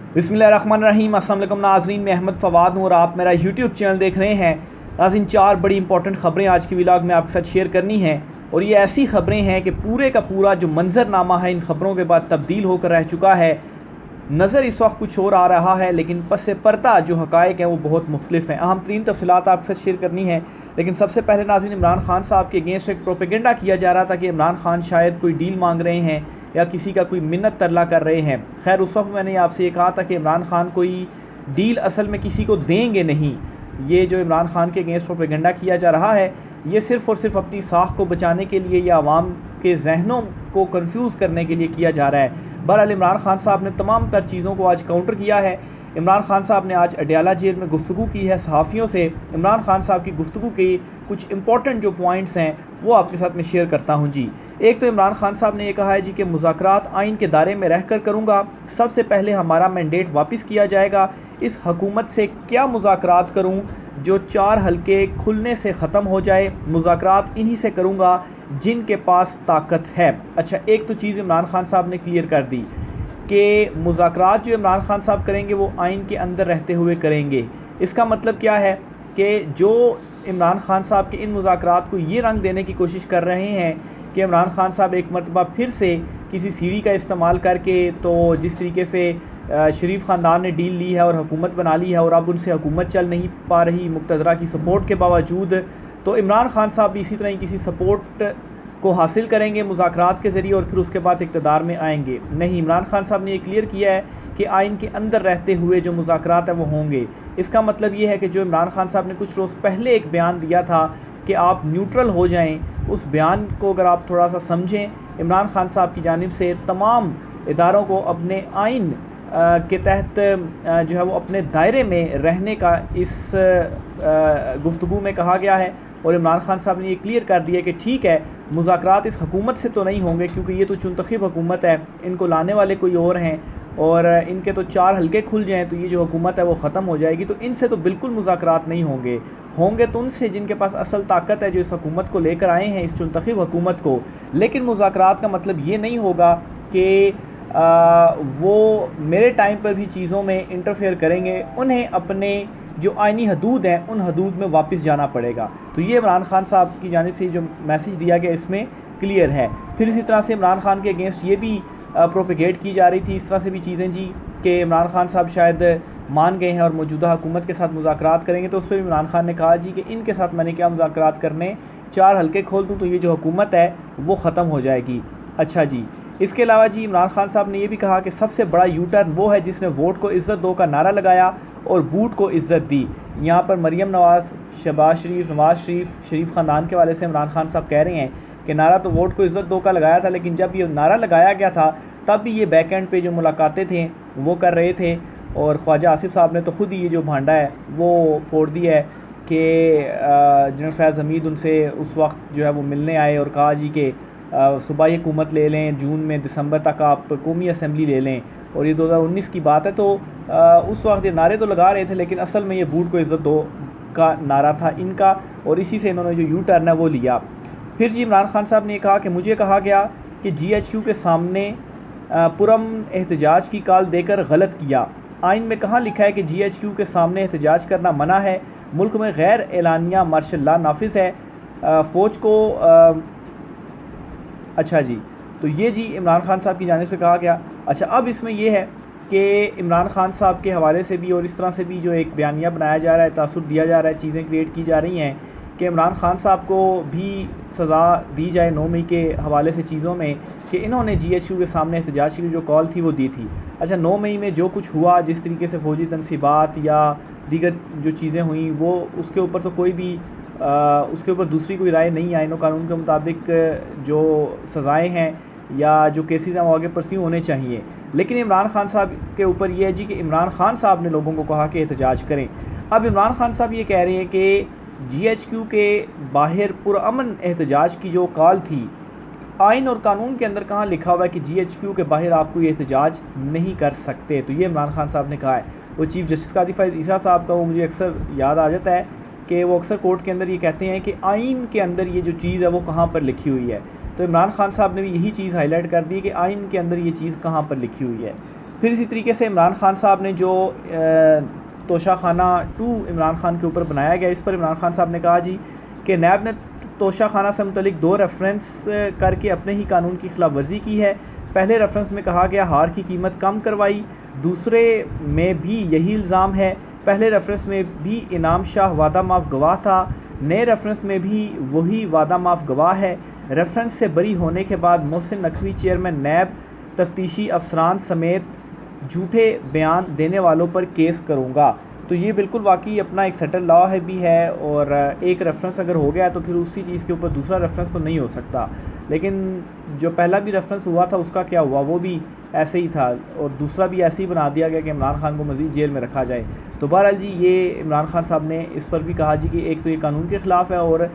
बिस्मिल्लाहिर्रहमानिर्रहीम। अस्सलाम वालेकुम नाज़रीन, मैं अहमद फ़वाद हूँ और आप मेरा यूट्यूब चैनल देख रहे हैं। नाज़रीन, 4 बड़ी इंपॉर्टेंट ख़बरें आज की व्लॉग में आपके साथ शेयर करनी हैं और ये ऐसी ख़बरें हैं कि पूरे का पूरा जो मंज़रनामा है इन ख़बरों के बाद तब्दील होकर रह चुका है। नज़र इस वक्त कुछ और आ रहा है लेकिन पस पर्दा जो हक़ाइक़ हैं वो बहुत मुख्तलिफ हैं। अहम तरीन तफ़सीलात आपके साथ शेयर करनी है, लेकिन सबसे पहले नाज़रीन, इमरान खान साहब के अगेंस्ट एक प्रोपेगेंडा किया जा रहा था कि इमरान खान शायद कोई डील मांग रहे हैं या किसी का कोई मिन्नत तरला कर रहे हैं। खैर, उस वक्त मैंने आपसे ये कहा था कि इमरान खान कोई डील असल में किसी को देंगे नहीं। ये जो इमरान खान के अगेंस्ट प्रोपेगेंडा किया जा रहा है ये सिर्फ़ और सिर्फ अपनी साख को बचाने के लिए या आवाम के जहनों को कन्फ्यूज़ करने के लिए किया जा रहा है। बहरहाल इमरान खान साहब ने तमाम तर चीज़ों को आज काउंटर किया है। इमरान खान साहब ने आज अडयाला जेल में गुफ्तगू की है सहाफ़ियों से। इमरान खान साहब की गुफ्तगू के कुछ इंपॉर्टेंट जो पॉइंट्स हैं वो आपके साथ में शेयर करता हूँ जी। एक तो इमरान खान साहब ने यह कहा है जी कि मुज़ाकरात आइन के दायरे में रहकर करूँगा। सबसे पहले हमारा मैंडेट वापस किया जाएगा। इस हकूमत से क्या मुज़ाकरात करूँ जो 4 हलके खुलने से ख़त्म हो जाए। मुज़ाकरात इन्हीं से करूँगा जिनके पास ताकत है। अच्छा, एक तो चीज़ इमरान खान साहब ने क्लियर कर दी कि मुज़ाकरात जो इमरान खान साहब करेंगे वो आइन के अंदर रहते हुए करेंगे। इसका मतलब क्या है कि जो इमरान खान साहब के इन मुज़ाकरात को ये रंग देने की कोशिश कर रहे हैं कि इमरान खान साहब एक मरतबा फिर से किसी सीढ़ी का इस्तेमाल करके, तो जिस तरीके से शरीफ ख़ानदान ने डील ली है और हुकूमत बना ली है और अब उनसे हुकूमत चल नहीं पा रही मुक़्तदरा की सपोर्ट के बावजूद, तो इमरान खान साहब भी इसी तरह ही किसी सपोर्ट को हासिल करेंगे मुज़ाकरात के ज़रिए और फिर उसके बाद इक़्तिदार में आएंगे। नहीं, इमरान खान साहब ने ये क्लियर किया है कि आइन के अंदर रहते हुए जो मुज़ाकरात हैं वो होंगे। इसका मतलब ये है कि जो इमरान खान साहब ने कुछ रोज़ पहले एक बयान दिया था कि आप न्यूट्रल हो जाएं, उस बयान को अगर आप थोड़ा सा समझें, इमरान खान साहब की जानिब से तमाम इदारों को अपने आइन के तहत जो है वो अपने दायरे में रहने का इस गुफ्तगू में कहा गया है। और इमरान खान साहब ने ये क्लियर कर दिया कि ठीक है, मुज़ाकरात इस हुकूमत से तो नहीं होंगे क्योंकि ये तो चुनतखब हुकूमत है, इनको लाने वाले कोई और हैं और इनके तो 4 हलके खुल जाएँ तो ये जो हुकूमत है वो ख़त्म हो जाएगी। तो इनसे तो बिल्कुल मुज़ाकरात नहीं होंगे तो उनसे जिनके पास असल ताकत है, जो इस हुकूमत को लेकर आए हैं, इस चुनतखब हुकूमत को। लेकिन मुज़ाकरात का मतलब ये नहीं होगा कि वो मेरे टाइम पर भी चीज़ों में इंटरफेयर करेंगे। उन्हें अपने जो आइनी हदूद हैं उन हदूद में वापस जाना पड़ेगा। तो ये इमरान खान साहब की जानिब से जो मैसेज दिया गया इसमें क्लियर है। फिर इसी तरह से इमरान खान के अगेंस्ट ये भी प्रोपेगेट की जा रही थी इस तरह से भी चीज़ें जी कि इमरान खान साहब शायद मान गए हैं और मौजूदा हुकूमत के साथ मुज़ाकरात करेंगे। तो उस पर भी इमरान खान ने कहा जी कि इनके साथ मैंने क्या मुज़ाकरात करने, 4 हलके खोल दूँ तो ये जो हुकूमत है वो ख़त्म हो जाएगी। अच्छा जी, इसके अलावा जी इमरान खान साहब ने यह भी कहा कि सबसे बड़ा यू टर्न वो है जिसने वोट को इज़्ज़त दो का नारा लगाया और बूट को इज़्ज़त दी। यहाँ पर मरीम नवाज़, शहबाज शरीफ, नवाज़ शरीफ, शरीफ ख़ानदान के वाले से इमरान खान साहब कह रहे हैं कि नारा तो वोट को इज़्ज़त दो का लगाया था, लेकिन जब ये नारा लगाया गया था तब भी ये बैक एंड पे जो मुलाकातें थे वो कर रहे थे और ख्वाजा आसिफ साहब ने तो ख़ुद ही ये जो भांडा है वो फोड़ दिया है कि जनरल फैज़ हमीद उनसे उस वक्त जो है वो मिलने आए और कहा जी कि सूबाई हुकूमत ले लें, जून में दिसंबर तक आप कौमी असम्बली ले लें। और ये 2019 की बात है। तो उस वक्त ये नारे तो लगा रहे थे लेकिन असल में ये बूट को इज़्ज़त दो का नारा था इनका और इसी से इन्होंने जो यू टर्न है वो लिया। फिर जी इमरान खान साहब ने कहा कि मुझे कहा गया कि GHQ के सामने पुरअमन एहतजाज की कॉल देकर गलत किया। आइन में कहाँ लिखा है कि GHQ के सामने एहतजाज करना मना है। मुल्क में गैर एलानिया मार्शल लॉ नाफिज है। फ़ौज को अच्छा जी, तो ये जी इमरान खान साहब की जानिब से कहा गया। अच्छा, अब इसमें यह है कि इमरान खान साहब के हवाले से भी और इस तरह से भी जो एक बयानिया बनाया जा रहा है, तासुर दिया जा रहा है, चीज़ें क्रिएट की जा रही हैं कि इमरान खान साहब को भी सज़ा दी जाए 9 मई के हवाले से चीज़ों में कि इन्होंने GHQ के सामने एहतजाज की जो कॉल थी वो दी थी। अच्छा, 9 मई में जो कुछ हुआ, जिस तरीके से फ़ौजी तनसीबात या दीगर जो चीज़ें हुई वो उसके ऊपर तो कोई भी उसके ऊपर दूसरी कोई राय नहीं आई। कानून के मुताबिक जो सज़ाएँ हैं या जो केसेस हैं वो आगे परस्यू होने चाहिए। लेकिन इमरान खान साहब के ऊपर ये है जी कि इमरान खान साहब ने लोगों को कहा कि एहतजाज करें। अब इमरान खान साहब ये कह रहे हैं कि GHQ के बाहर पुरअमन एहतजाज की जो कॉल थी, आइन और कानून के अंदर कहाँ लिखा हुआ है कि GHQ के बाहर आप कोई एहतजाज नहीं कर सकते। तो ये इमरान खान साहब ने कहा है। वो चीफ़ जस्टिस कादी फैज़ ईसा साहब का वो मुझे अक्सर याद आ जाता है कि वो अक्सर कोर्ट के अंदर ये कहते हैं कि आइन के अंदर ये जो चीज़ है वो कहाँ पर लिखी हुई है। तो इमरान खान साहब ने भी यही चीज़ हाईलाइट कर दी कि आइन के अंदर ये चीज़ कहाँ पर लिखी हुई है। फिर इसी तरीके से इमरान खान साहब ने जो तोशाखाना 2 इमरान खान के ऊपर बनाया गया, इस पर इमरान खान साहब ने कहा जी कि नैब ने तोशाखाना से मुतलिक 2 रेफरेंस करके अपने ही कानून की खिलाफ वर्जी की है। पहले रेफरेंस में कहा गया हार की कीमत कम करवाई, दूसरे में भी यही इल्ज़ाम है। पहले रेफरेंस में भी इनाम शाह वादा माफ़ गवाह था, नए रेफरेंस में भी वही वादा माफ़ गवाह है। रेफरेंस से बरी होने के बाद मोहसिन नकवी चेयरमैन नैब तफ्तीशी अफसरान समेत झूठे बयान देने वालों पर केस करूँगा। तो ये बिल्कुल वाकई अपना एक सेटल लॉ है भी है, और एक रेफरेंस अगर हो गया है तो फिर उसी चीज़ के ऊपर दूसरा रेफरेंस तो नहीं हो सकता। लेकिन जो पहला भी रेफरेंस हुआ था उसका क्या हुआ, वो भी ऐसे ही था, और दूसरा भी ऐसे ही बना दिया गया कि इमरान खान को मज़ीद जेल में रखा जाए। तो बहरहाल जी ये इमरान खान साहब ने इस पर भी कहा जी कि एक तो ये कानून के ख़िलाफ़ है, और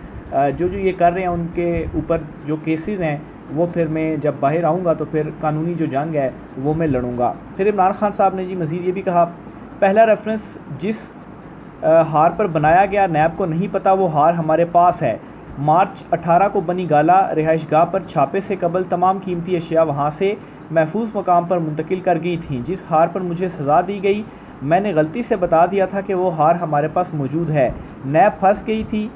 जो ये कर रहे हैं उनके ऊपर जो केसेस हैं वो फिर मैं जब बाहर आऊँगा तो फिर कानूनी जो जंग है वो मैं लड़ूंगा। फिर इमरान खान साहब ने जी मज़ीद ये भी कहा, पहला रेफरेंस जिस हार पर बनाया गया नैब को नहीं पता वो हार हमारे पास है। मार्च 18 को बनी गाला रिहाइशगाह पर छापे से कबल तमाम कीमती अशिया वहाँ से महफूज मकाम पर मुंतकिल कर गई थीं। जिस हार पर मुझे सज़ा दी गई मैंने गलती से बता दिया था कि वो हार हमारे पास मौजूद है। नैब फंस गई थी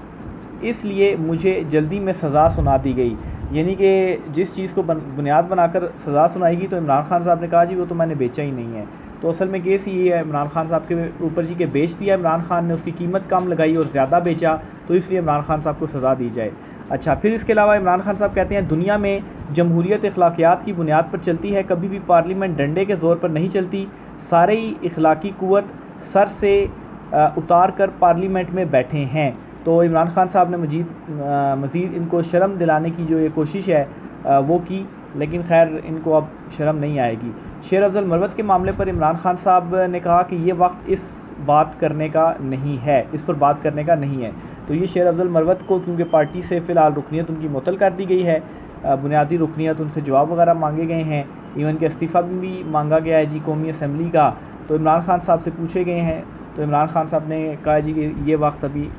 इसलिए मुझे जल्दी में सज़ा सुना दी गई। यानी कि जिस चीज़ को बुनियाद बनाकर सज़ा सुनाएगी, तो इमरान खान साहब ने कहा जी वो तो मैंने बेचा ही नहीं है। तो असल में केस ये है इमरान खान साहब के ऊपर जी के बेच दिया इमरान खान ने, उसकी कीमत कम लगाई और ज़्यादा बेचा, तो इसलिए इमरान खान साहब को सज़ा दी जाए। अच्छा, फिर इसके अलावा इमरान खान साहब कहते हैं दुनिया में जमहूरियत अखलाकियात की बुनियाद पर चलती है, कभी भी पार्लियामेंट डंडे के ज़ोर पर नहीं चलती। सारे ही अखलाकी कुव्वत सर से उतार कर पार्लियामेंट में बैठे हैं। तो इमरान खान साहब ने मज़ीद इनको शर्म दिलाने की जो ये कोशिश है वो की, लेकिन खैर इनको अब शर्म नहीं आएगी। शेर अफजल मरवत के मामले पर इमरान खान साहब ने कहा कि ये वक्त इस बात करने का नहीं है, इस पर बात करने का नहीं है। तो ये शेर अफजल मरवत को क्योंकि पार्टी से फ़िलहाल रुकनीत उनकी मुअत्तल कर दी गई है, बुनियादी रुकनीत उनसे जवाब वगैरह मांगे गए हैं, इवन के इस्तीफ़ा भी मांगा गया है जी कौमी असम्बली का। तो इमरान खान साहब से पूछे गए हैं, तो इमरान खान साहब ने कहा जी कि ये वक्त अभी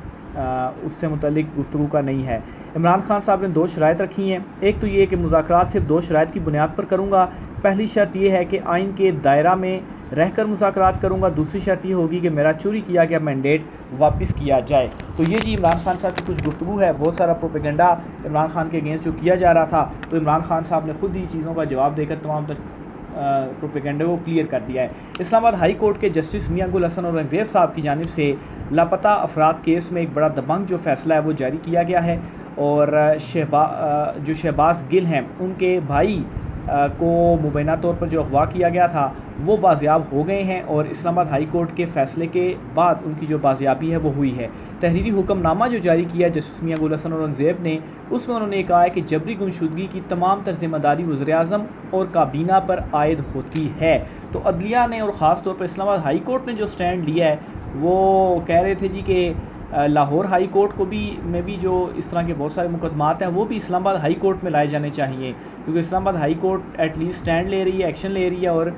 उससे मुतल्लिक गुफ्तगू का नहीं है। इमरान खान साहब ने 2 शराइत रखी हैं। एक तो ये कि मुज़ाकरात सिर्फ 2 शराइत की बुनियाद पर करूँगा। पहली शर्त यह है कि आइन के दायरा में रहकर मुज़ाकरात करूँगा। दूसरी शर्त ये होगी कि मेरा चोरी किया गया मैंडेट वापस किया जाए। तो ये जी इमरान खान साहब की कुछ गुफ्तगू है। बहुत सारा प्रोपेगेंडा इमरान खान के अगेंस्ट जो किया जा रहा था, तो इमरान खान साहब ने खुद ही चीज़ों का जवाब देकर तमाम तक प्रोपेगेंडे को क्लियर कर दिया है। इस्लामाबाद हाई कोर्ट के जस्टिस मियां गुल हसन औरंगज़ेब साहब की जानिब से लापता अफराद केस में एक बड़ा दबंग जो फ़ैसला है वो जारी किया गया है, और जो शहबाज गिल हैं उनके भाई को मुबैना तौर पर जो अगवा किया गया था वो बाजियाब हो गए हैं, और इस्लामाबाद हाई कोर्ट के फ़ैसले के बाद उनकी जो बाजियाबी है वो हुई है। तहरीरी हुक्मनामा जो जारी किया जस्टिस मियां गुल हसन औरंगज़ेब ने, उसमें उन्होंने कहा है कि जबरी गुमशुदगी की तमाम तर ज़िम्मेदारी वज़ीर-ए-आज़म और काबीना पर आयद होती है। तो अदलिया ने और ख़ास तौर पर इस्लामाबाद हाई कोर्ट ने जो स्टैंड लिया है वो कह रहे थे जी कि लाहौर हाई कोर्ट को भी में भी जो इस तरह के बहुत सारे मुकदमात हैं वो भी इस्लामाबाद हाई कोर्ट में लाए जाने चाहिए, क्योंकि Islamabad high court at least stand ले रही है, एक्शन ले रही है, और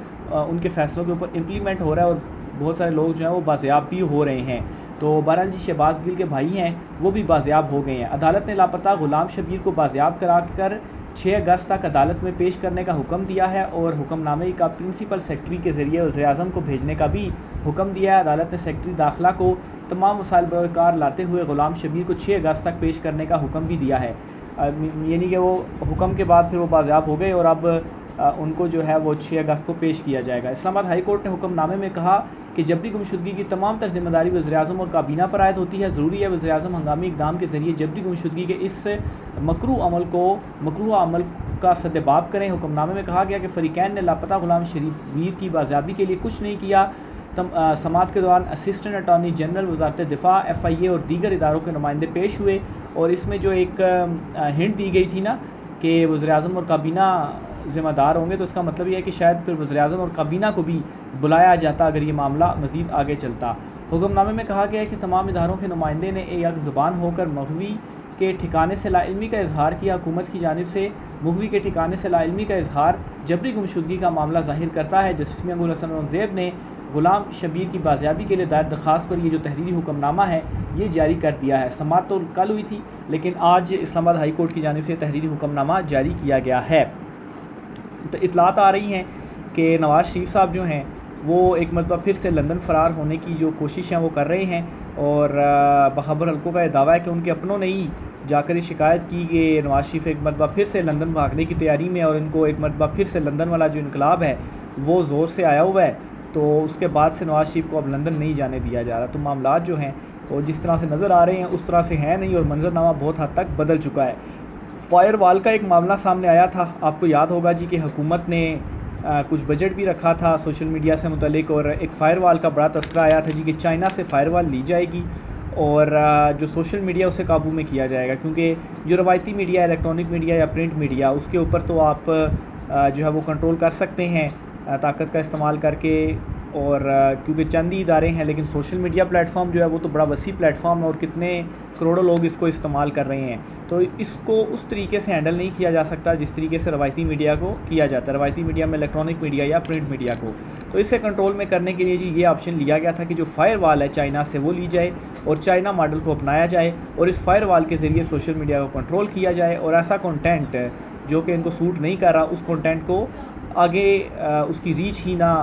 उनके फ़ैसलों के ऊपर इम्प्लीमेंट हो रहा है, और बहुत सारे लोग जो हैं वो बाजियाब भी हो रहे हैं। तो बहरहाल जी शहबाज गिल के भाई हैं वो भी बाजियाब हो गए हैं। अदालत ने लापता गुलाम शबीर को बाजियाब करा कर 6 अगस्त तक अदालत में पेश करने का हुक्म दिया है, और हुक्मनामे का प्रिंसिपल सेक्रेटरी के ज़रिए वज़ीर-ए-आज़म को भेजने का भी हुक्म दिया है। अदालत ने सेक्रेटरी दाखिला को तमाम वसाइल बरकार लाते हुए गुलाम शबीर को 6 अगस्त तक पेश करने का हुक्म भी दिया है। यानी कि वो हुक्म के बाद फिर वो बाजियाब हो गए, और अब उनको जो है वो 6 अगस्त को पेश किया जाएगा। इस्लामाबाद हाई कोर्ट ने हुक्मनामे में कहा कि जबरी गुमशुदगी की तमाम तर ज़िम्मेदारी वज़ीर-ए-आज़म और काबीना पर आयद होती है। ज़रूरी है वज़ीर-ए-आज़म हंगामी इक़दाम के ज़रिए जबरी गुमशुदगी के इस मकरूह अमल का सद्देबाब करें। हुक्मनामे में कहा गया कि फ़रीक़ैन ने लापता गुलाम शबीर की बाजियाबी के लिए कुछ नहीं किया। समाअत के दौरान असिस्टेंट अटॉर्नी जनरल वज़ारत दिफ़ा, FIA और दीगर इदारों के नुमाइंदे पेश हुए, और इसमें जो एक हिंट दी गई थी ना कि वज़ीर-ए-आज़म और काबीना ज़िम्मेदार होंगे, तो इसका मतलब ये है कि शायद फिर वज़ीर-ए-आज़म और काबीना को भी बुलाया जाता अगर ये मामला मज़ीद आगे चलता। हुक्मनामे में कहा गया है कि तमाम इदारों के नुमाइंदे ने एक ज़ुबान होकर मग़वी के ठिकाने से लाइल्मी का इजहार किया। हुकूमत की जानिब से मग़वी के ठिकाने से लाइल्मी का इजहार जबरी गुमशुदगी का मामला ज़ाहिर करता है। जस्टिस मियां गुल हसन औरंगज़ेब ने गुलाम शबीर की बाजियाबी के लिए दायर दरख्वास्त पर ये जो तहरीरी हुक्मनामा है ये जारी कर दिया है। समाअत तो कल हुई थी, लेकिन आज इस्लामाबाद हाई कोर्ट की जानिब से तहरीरी हुक्मनामा जारी किया गया है। तो इतलात आ रही हैं कि नवाज़ शरीफ साहब जो हैं वो एक मरतबा फिर से लंदन फ़रार होने की जो कोशिश है वो कर रहे हैं, और बखबर हल्कों का यह दावा है कि उनके अपनों ने ही जाकर ये शिकायत की कि नवाज़ शरीफ एक मरतबा फिर से लंदन भागने की तैयारी में, और इनको एक मरतबा फिर से लंदन वाला जो इनकलाब है वो ज़ोर से आया हुआ है। तो उसके बाद से नवाज़ शरीफ को अब लंदन नहीं जाने दिया जा रहा। तो मामला जो हैं और जिस तरह से नज़र आ रहे हैं उस तरह से हैं नहीं, और मंजरनामा बहुत हद तक बदल चुका है। फायर वाल का एक मामला सामने आया था, आपको याद होगा जी कि हुकूमत ने कुछ बजट भी रखा था सोशल मीडिया से मुतलिक, और एक फायर वाल का बड़ा तस्करा आया था जी कि चाइना से फायर वाल ली जाएगी और जो सोशल मीडिया उसे काबू में किया जाएगा, क्योंकि जो रवायती मीडिया, इलेक्ट्रॉनिक मीडिया या प्रिंट मीडिया, उसके ऊपर तो आप जो है वो कंट्रोल कर सकते हैं ताकत का इस्तेमाल करके, और क्योंकि चंद ही इदारे हैं, लेकिन सोशल मीडिया प्लेटफॉर्म जो है वो तो बड़ा वसी प्लेटफॉर्म है और कितने करोड़ों लोग इसको इस्तेमाल कर रहे हैं। तो इसको उस तरीके से हैंडल नहीं किया जा सकता जिस तरीके से रवायती मीडिया को किया जाता है, रवायती मीडिया में इलेक्ट्रॉनिक मीडिया या प्रिंट मीडिया को। तो इसे कंट्रोल में करने के लिए जी ये ऑप्शन लिया गया था कि जो फायर वाल है चाइना से वो ली जाए और चाइना मॉडल को अपनाया जाए, और इस फायर वाल के ज़रिए सोशल मीडिया को कंट्रोल किया जाए, और ऐसा कंटेंट जो कि इनको सूट नहीं कर रहा उस कंटेंट को आगे उसकी रीच ही ना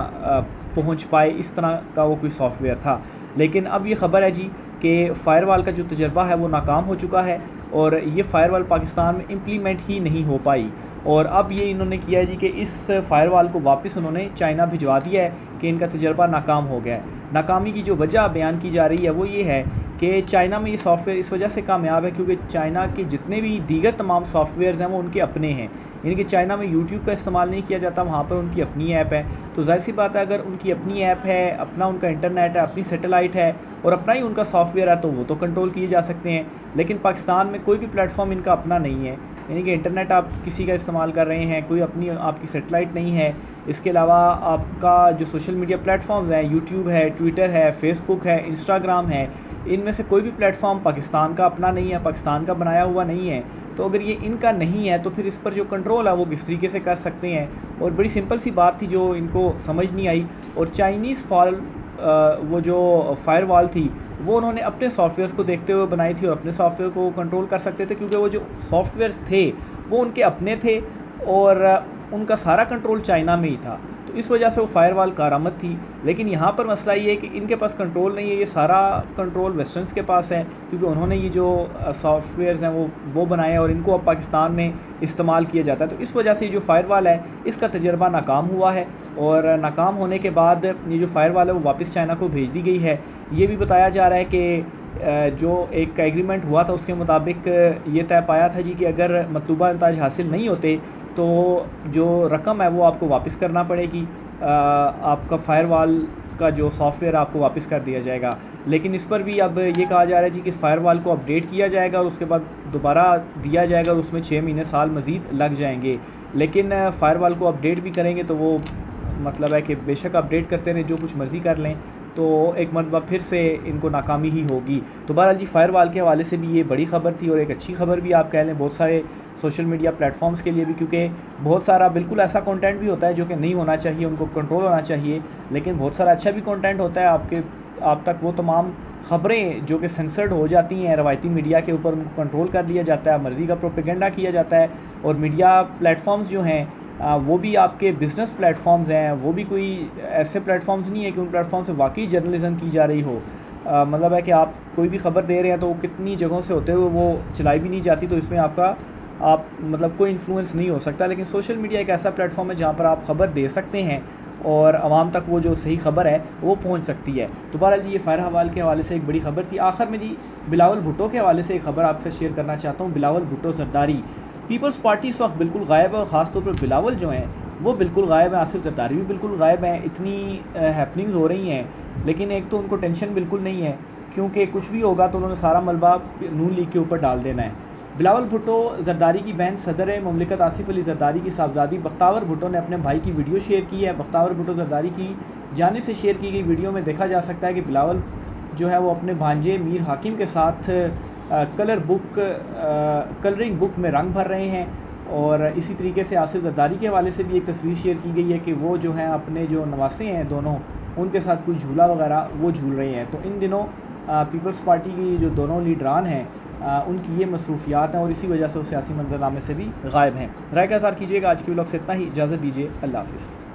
पहुंच पाए, इस तरह का वो कोई सॉफ्टवेयर था। लेकिन अब ये ख़बर है जी कि फ़ायरवॉल का जो तजर्बा है वो नाकाम हो चुका है, और ये फ़ायरवॉल पाकिस्तान में इम्प्लीमेंट ही नहीं हो पाई, और अब ये इन्होंने किया है जी कि इस फ़ायरवॉल को वापस उन्होंने चाइना भिजवा दिया है कि इनका तजर्बा नाकाम हो गया है। नाकामी की जो वजह बयान की जा रही है वो ये है कि चाइना में ये सॉफ्टवेयर इस वजह से कामयाब है क्योंकि चाइना के जितने भी दीगर तमाम सॉफ्टवेयर्स हैं वो उनके अपने हैं, यानी कि चाइना में यूट्यूब का इस्तेमाल नहीं किया जाता, वहाँ पर उनकी अपनी ऐप है। तो जाहिर सी बात है अगर उनकी अपनी ऐप है, अपना उनका इंटरनेट है, अपनी सैटेलाइट है और अपना ही उनका सॉफ्टवेयर है तो वो तो कंट्रोल किए जा सकते हैं। लेकिन पाकिस्तान में कोई भी प्लेटफॉर्म इनका अपना नहीं है, यानी कि इंटरनेट आप किसी का इस्तेमाल कर रहे हैं, कोई अपनी आपकी सैटेलाइट नहीं है। इसके अलावा आपका जो सोशल मीडिया प्लेटफॉर्म्स हैं, यूट्यूब है, ट्विटर है, फेसबुक है, इंस्टाग्राम है, इनमें से कोई भी प्लेटफॉर्म पाकिस्तान का अपना नहीं है, पाकिस्तान का बनाया हुआ नहीं है। तो अगर ये इनका नहीं है तो फिर इस पर जो कंट्रोल है वो किस तरीके से कर सकते हैं। और बड़ी सिंपल सी बात थी जो इनको समझ नहीं आई, और चाइनीज़ वो जो फायरवॉल थी वो उन्होंने अपने सॉफ्टवेयर्स को देखते हुए बनाई थी और अपने सॉफ्टवेयर को कंट्रोल कर सकते थे क्योंकि वो जो सॉफ्टवेयर्स थे वो उनके अपने थे और उनका सारा कंट्रोल चाइना में ही था। तो इस वजह से वो फायरवॉल कारामद थी। लेकिन यहाँ पर मसला ये है कि इनके पास कंट्रोल नहीं है, ये सारा कंट्रोल वेस्टर्न्स के पास है क्योंकि उन्होंने ये जो सॉफ्टवेयर्स हैं वो बनाए हैं और इनको अब पाकिस्तान में इस्तेमाल किया जाता है। तो इस वजह से ये जो फायरवॉल है इसका तजर्बा नाकाम हुआ है, और नाकाम होने के बाद ये जो फायरवॉल है वो वापस चाइना को भेज दी गई है। ये भी बताया जा रहा है कि जो एक एग्रीमेंट हुआ था उसके मुताबिक ये तय पाया था जी कि अगर मतलूबा नताज हासिल नहीं होते तो जो रकम है वो आपको वापस करना पड़ेगी, आपका फायरवॉल का जो सॉफ्टवेयर आपको वापस कर दिया जाएगा। लेकिन इस पर भी अब ये कहा जा रहा है जी कि फायरवॉल को अपडेट किया जाएगा और उसके बाद दोबारा दिया जाएगा और उसमें 6 महीने साल मज़ीद लग जाएंगे। लेकिन फायरवॉल को अपडेट भी करेंगे तो वो मतलब है कि बेशक अपडेट करते रहें, जो कुछ मर्ज़ी कर लें, तो एक मरतबा फिर से इनको नाकामी ही होगी। तो बहरहाल जी फायरवॉल के हवाले से भी ये बड़ी ख़बर थी और एक अच्छी खबर भी आप कह लें बहुत सारे सोशल मीडिया प्लेटफॉर्म्स के लिए भी, क्योंकि बहुत सारा बिल्कुल ऐसा कंटेंट भी होता है जो कि नहीं होना चाहिए, उनको कंट्रोल होना चाहिए। लेकिन बहुत सारा अच्छा भी कंटेंट होता है आप तक वो तमाम ख़बरें जो कि सेंसर्ड हो जाती हैं रवायती मीडिया के ऊपर, उनको कंट्रोल कर दिया जाता है, मर्ज़ी का प्रोपेगेंडा किया जाता है। और मीडिया प्लेटफॉर्म्स जो हैं वो भी आपके बिज़नेस प्लेटफॉर्म्स हैं, वो भी कोई ऐसे प्लेटफॉर्म्स नहीं है कि उन प्लेटफॉर्म से वाकई जर्नलिज्म की जा रही हो। मतलब है कि आप कोई भी ख़बर दे रहे हैं तो वो कितनी जगहों से होते हुए वो चलाई भी नहीं जाती, तो इसमें आप मतलब कोई इन्फ्लुएंस नहीं हो सकता। लेकिन सोशल मीडिया एक ऐसा प्लेटफॉर्म है जहाँ पर आप ख़बर दे सकते हैं और आवाम तक वो जो सही खबर है वो पहुँच सकती है। तो बहरहाल जी ये फायरवॉल के हवाले से एक बड़ी खबर थी। आखिर में जी बिलावल भुट्टो के हवाले से एक खबर आपसे शेयर करना चाहता हूँ। बिलावल भुट्टो जरदारी पीपल्स पार्टी इस वक्त बिल्कुल गायब है, और ख़ासतौर पर बिलावल जो हैं वो बिल्कुल गायब है, आसिफ जरदारी भी बिल्कुल गायब हैं। इतनी हैपनिंग्स हो रही हैं, लेकिन एक तो उनको टेंशन बिल्कुल नहीं है क्योंकि कुछ भी होगा तो उन्होंने सारा मलबा नून लीग के ऊपर डाल देना है। बिलावल भुट्टो जरदारी की बहन सदर ममलिकत आसिफ अली जरदारी की साहबजादी बख्तावर भुट्टो ने अपने भाई की वीडियो शेयर की है। बख्तावर भुट्टो जरदारी की जानिब से शेयर की गई वीडियो में देखा जा सकता है कि बिलावल जो है वो अपने भांजे मीर हाकिम के साथ कलरिंग बुक में रंग भर रहे हैं। और इसी तरीके से आसिफ जरदारी के हवाले से भी एक तस्वीर शेयर की गई है कि वो जो हैं अपने जो नवासे हैं दोनों, उनके साथ कोई झूला वगैरह वो झूल रहे हैं। तो इन दिनों पीपल्स पार्टी की जो दोनों लीडरान हैं उनकी ये मसरूफियात हैं और इसी वजह से वो सियासी मंजरनामे से भी गायब हैं। राय का इज़हार कीजिएगा। आज की व्लॉग से इतना ही, इजाज़त दीजिए, अल्लाह हाफ़िज़।